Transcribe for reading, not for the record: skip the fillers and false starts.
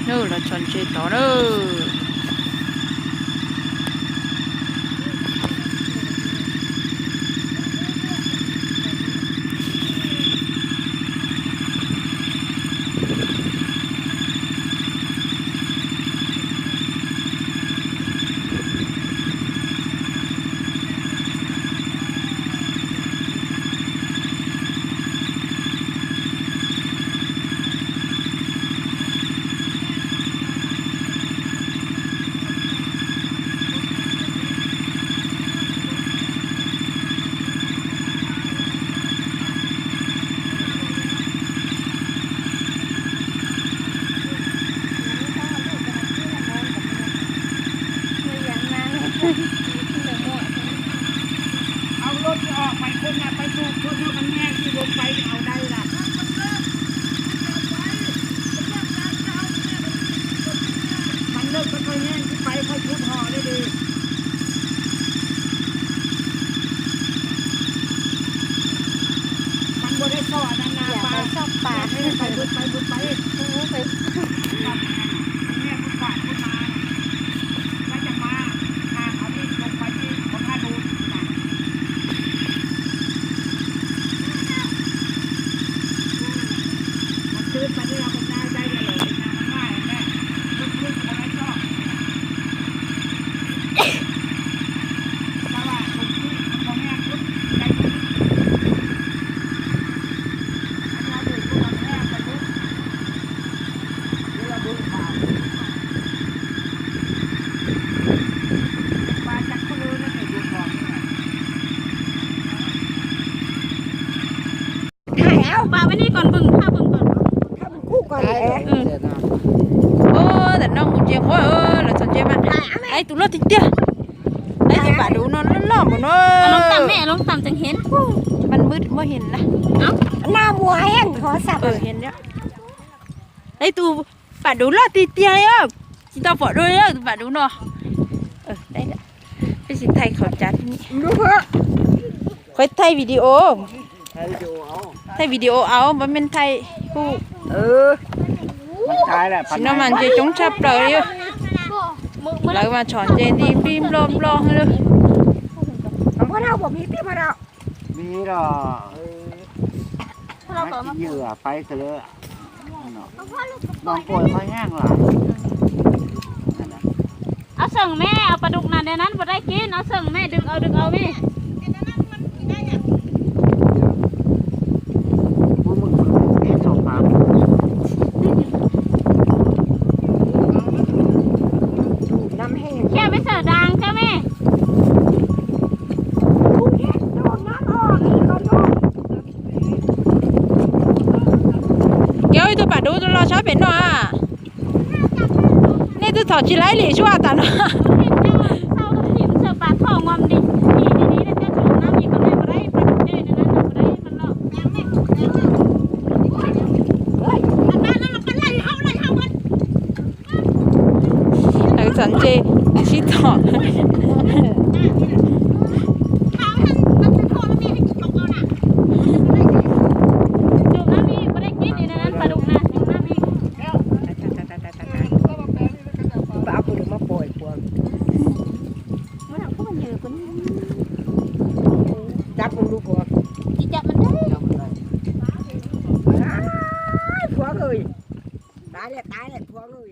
nữa là chọn chơi tỏ nữaเอารถออกไปคนน่ะไปถูกคนที่มันแง่ที่รถไปเอาได้ล่ะมันเลิกค่อยๆแง่ที่ไปค่อยทุบห่อได้ดีมันบ่ได้ต่อนานาปลาชอบปลาให้ไปบุดไปบุดไปโอ้ไปแง่บุดปาดบุดมาแล้วจะมาทางเอาที่ลงไปที่ของท่าดูนะมันตื้นไปที่เราเป็นหน้าใจกันเลยนะมันง่ายแม่ลึกๆคนไม่ชอบแต่ว่าตรงที่มันมองแง่ลึกใจลึกเราดูตัวแง่ไปลึกเราดูข่าวปลาจักรพลูนั่นเองดูข่าวนี่ถ่ายเอา ปลาไว้นี่ก่อนบึงผ้าบึงก่อน ถ้ามันคู่ก่อนเลย แต่น้องกูเจ็บว่าlà chọn chơi bạn ai tụi nó thì tia đấy thì bà đủ nó lỏm của nó ลงต่ำแม่ลงต่ำจังเห็น มันมืดไม่เห็นนะ หน้ามัวแห้งขอสับ เห็นแล้วđấy tụi bà đủ nó thì tia á chị tao bỏ đôi á bà đủ nó đấy đấy cái gì thay khẩu chátนี่ รู้เพื่อ ค่อยthay video thay video áo mà mình thay khu มันตายแหละ chỉ nó mà chơi chống chập rồi á lại mà chọn chơi đi pin lom lo hơn nữa ของพวกเราบอกมีที่พวกเรา มีหรอเหยื่อไปเถอะน้องป่วยเขาแห้งหรอ เอาส่งแม่เอาปลาดุกนั่นในนั้นบ่ได้กินเอาส่งแม่ดึงเอาแม่ พวกมึงกินสองปั๊ม ดูน้ำแห้ง แค่ไปเสิร์ฟดังเจ้าแม่ โดนน้ำออกอีกคนดู kéo tôi bà đủ tôi lo chó biển nó à nên tôi thỏ chỉ lấy lì chua à tao nó เห็นเจ้าเศร้ากับถิ่มเสิร์ฟปลาทองงอมดินี่นี่แล้วเจ้าถุงน้ำอีกก็ไม่บ่ได้ปลาดุกเจ้าในนั้นบ่ได้มันหรอกยังแม่เฮ้ยอันนั้นเราไปไล่เฮามัน thằng sẵn chê xí thỏ เขาท่านมันจะโทรแล้วแม่ให้จกเอาน่ะจุกน้ำอีกบ่ได้กินในนั้นปลาดุกนะจุกน้ำอีก ป้าคุณมาปล่อยพวก มันเอาเข้ามาเยอะกว่านี้ จับมันดูพวก สิจับมันได้ พวกเลยตายเลยพวกเลย